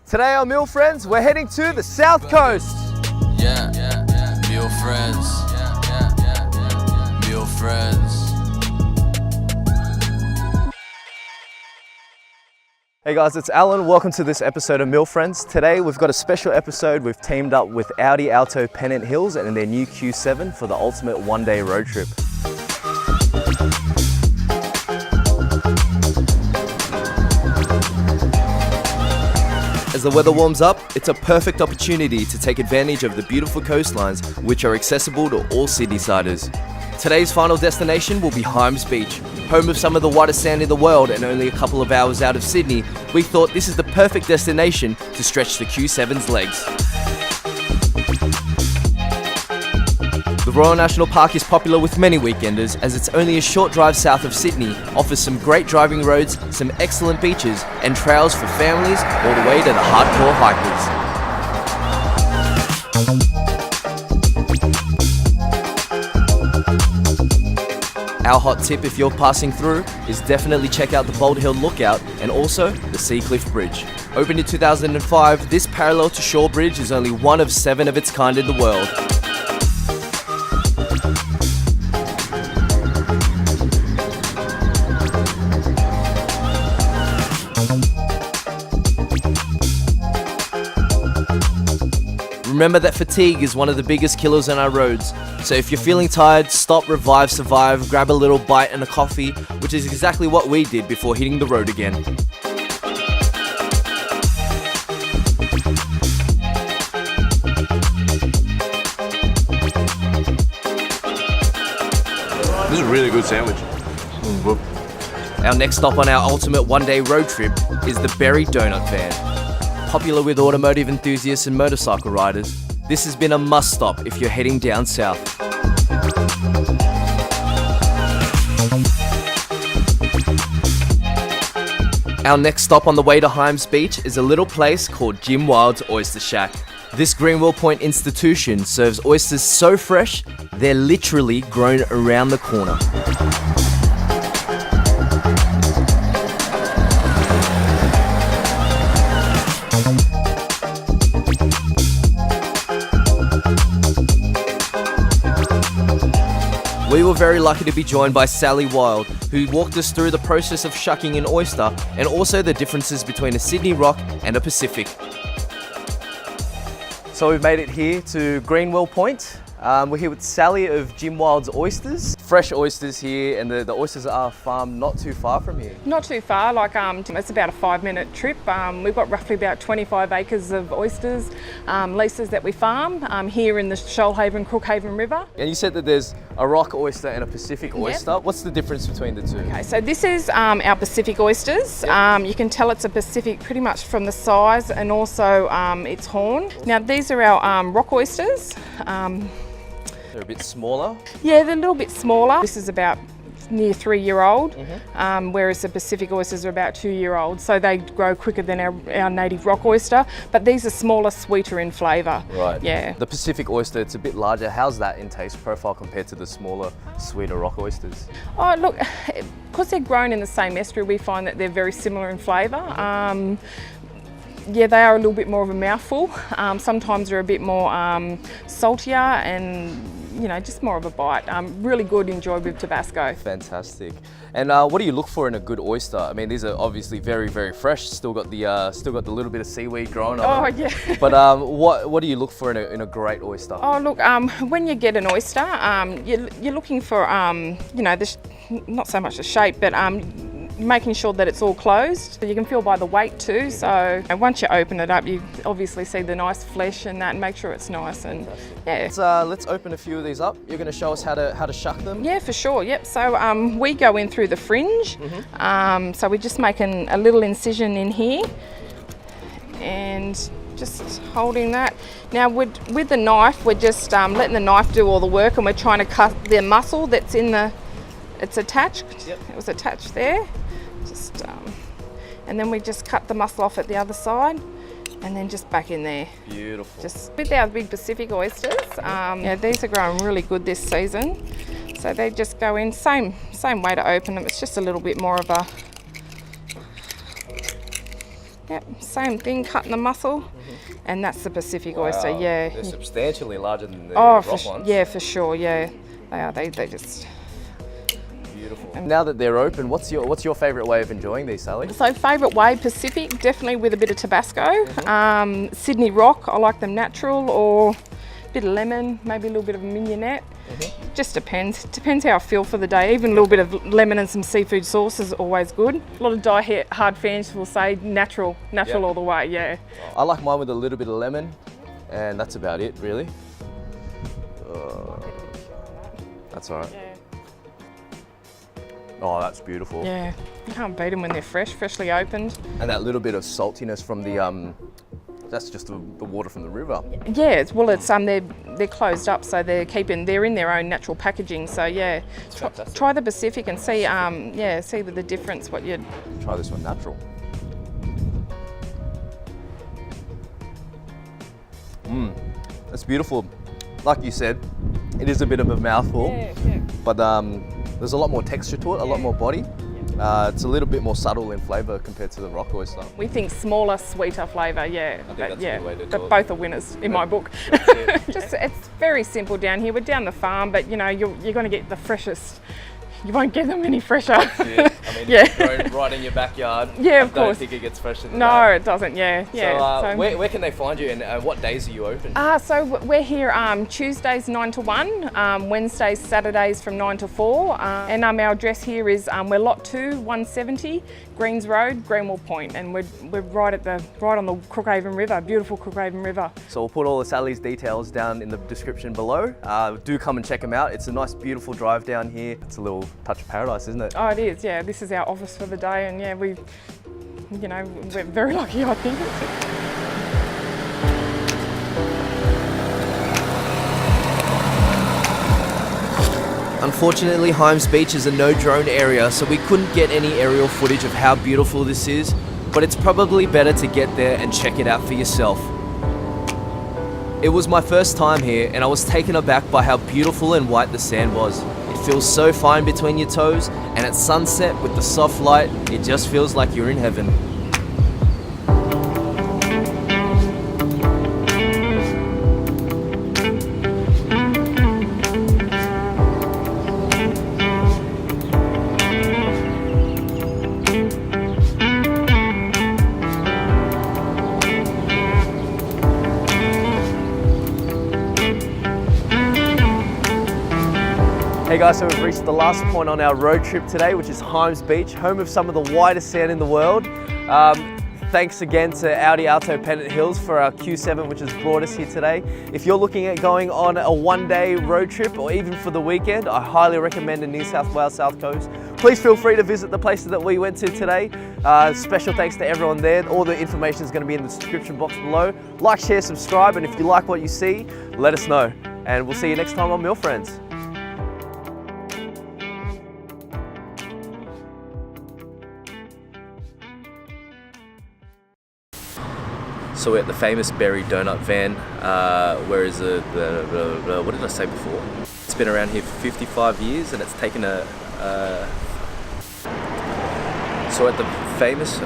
Today on Meal Friends, we're heading to the South Coast. Meal Friends. Meal Friends. Hey guys, it's Alain. Welcome to this episode of Meal Friends. Today we've got a special episode. We've teamed up with Audi Alto Pennant Hills and their new Q7 for the ultimate one-day road trip. As the weather warms up, it's a perfect opportunity to take advantage of the beautiful coastlines which are accessible to all Sydney-siders. Today's final destination will be Hyams Beach. Home of some of the whitest sand in the world and only a couple of hours out of Sydney, we thought this is the perfect destination to stretch the Q7's legs. The Royal National Park is popular with many weekenders as it's only a short drive south of Sydney, offers some great driving roads, some excellent beaches and trails for families all the way to the hardcore hikers. Our hot tip if you're passing through is definitely check out the Bold Hill Lookout and also the Sea Cliff Bridge. Opened in 2005, this parallel to shore bridge is only one of 7 of its kind in the world. Remember that fatigue is one of the biggest killers on our roads, so if you're feeling tired, stop, revive, survive, grab a little bite and a coffee, which is exactly what we did before hitting the road again. This is a really good sandwich. Our next stop on our ultimate one-day road trip is the Berry Donut Van. Popular with automotive enthusiasts and motorcycle riders, this has been a must-stop if you're heading down south. Our next stop on the way to Hyams Beach is a little place called Jim Wild's Oyster Shack. This Greenwell Point institution serves oysters so fresh, they're literally grown around the corner. We were very lucky to be joined by Sally Wild, who walked us through the process of shucking an oyster and also the differences between a Sydney rock and a Pacific. So we've made it here to Greenwell Point. We're here with Sally of Jim Wild's Oysters. Fresh oysters here, and the oysters are farmed not too far from here. Not too far, it's about a 5-minute trip. We've got roughly about 25 acres of oysters, leases that we farm here in the Shoalhaven, Crookhaven River. And you said that there's a rock oyster and a Pacific oyster. Yep. What's the difference between the two? Okay, so this is our Pacific oysters. Yep. You can tell it's a Pacific pretty much from the size and also its horn. Now these are our rock oysters. They're a bit smaller? Yeah, they're a little bit smaller. This is about near 3-year-old, whereas the Pacific oysters are about 2-year-old. So they grow quicker than our native rock oyster, but these are smaller, sweeter in flavour. Right. Yeah. The Pacific oyster, it's a bit larger. How's that in taste profile compared to the smaller, sweeter rock oysters? Oh, look, because they're grown in the same estuary, we find that they're very similar in flavour. Yeah, they are a little bit more of a mouthful. Sometimes they're a bit more saltier and, just more of a bite. Really good, enjoyed with Tabasco. Fantastic. And what do you look for in a good oyster? I mean, these are obviously very, very fresh. Still got the little bit of seaweed growing on them. Yeah. But what do you look for in a great oyster? Oh, look, when you get an oyster, you're looking for, not so much the shape, but making sure that it's all closed. You can feel by the weight too, so once you open it up, you obviously see the nice flesh and that, and make sure it's nice. And yeah. Let's open a few of these up. You're going to show us how to shuck them? Yeah, for sure. Yep. So we go in through the fringe. So we're just making a little incision in here and just holding that. Now with the knife, we're just letting the knife do all the work, and we're trying to cut the muscle that's in the. It's attached. Yep. It was attached there. Just and then we just cut the muscle off at the other side, and then just back in there. Beautiful. Just with our big Pacific oysters, these are growing really good this season. So they just go in, same way to open them. It's just a little bit more of a Yep, same thing, cutting the mussel, and that's the Pacific oyster. Yeah. They're substantially larger than the Oh, rock ones. yeah, for sure. Yeah, they are. They just. Beautiful. Now that they're open, what's your favourite way of enjoying these, Sally? So favourite way, Pacific, definitely with a bit of Tabasco. Sydney Rock, I like them natural, or a bit of lemon, maybe a little bit of mignonette. Just depends. Depends how I feel for the day. Even a little bit of lemon and some seafood sauce is always good. A lot of die-hard fans will say natural all the way, yeah. I like mine with a little bit of lemon, and that's about it, really. That's all right. Yeah. Oh, that's beautiful. Yeah, you can't beat them when they're fresh, freshly opened. And that little bit of saltiness from the, that's just the water from the river. Yeah, it's they're closed up, so they're in their own natural packaging. So yeah, try the Pacific and see see the difference. What you'd try this one natural. That's beautiful. Like you said, it is a bit of a mouthful, but there's a lot more texture to it, a lot more body. It's a little bit more subtle in flavour compared to the rock oyster. We think smaller, sweeter flavour, yeah. I think that's a good way to do but it. both are winners in my book. It's very simple down here. We're down the farm, but you're going to get the freshest. You won't get them any fresher. I mean, it's grown right in your backyard. Yeah, of course. I don't think it gets fresher than no, that. it doesn't. Yeah. So, where can they find you, and what days are you open? So we're here Tuesdays 9 to 1, Wednesdays, Saturdays from 9 to 4, and our address here is we're lot 2, 170 Greens Road, Greenwell Point, and we're right on the Crookhaven River, beautiful Crookhaven River. So we'll put all of Sally's details down in the description below. Do come and check them out. It's a nice, beautiful drive down here. It's a little touch of paradise, isn't it? Oh, it is. Yeah, this is our office for the day, and yeah, we're very lucky, I think. Unfortunately, Hyams Beach is a no-drone area, so we couldn't get any aerial footage of how beautiful this is, but it's probably better to get there and check it out for yourself. It was my first time here, and I was taken aback by how beautiful and white the sand was. It feels so fine between your toes, and at sunset with the soft light, it just feels like you're in heaven. Hey guys, so we've reached the last point on our road trip today, which is Hyams Beach, home of some of the widest sand in the world. Thanks again to Audi Alto Pennant Hills for our Q7, which has brought us here today. If you're looking at going on a one-day road trip or even for the weekend, I highly recommend the New South Wales South Coast. Please feel free to visit the places that we went to today. Special thanks to everyone there. All the information is going to be in the description box below. Like, share, subscribe, and if you like what you see, let us know. And we'll see you next time on Meal Friends. So we're at the famous Berry Donut Van, where is what did I say before? It's been around here for 55 years and it's taken so at the famous,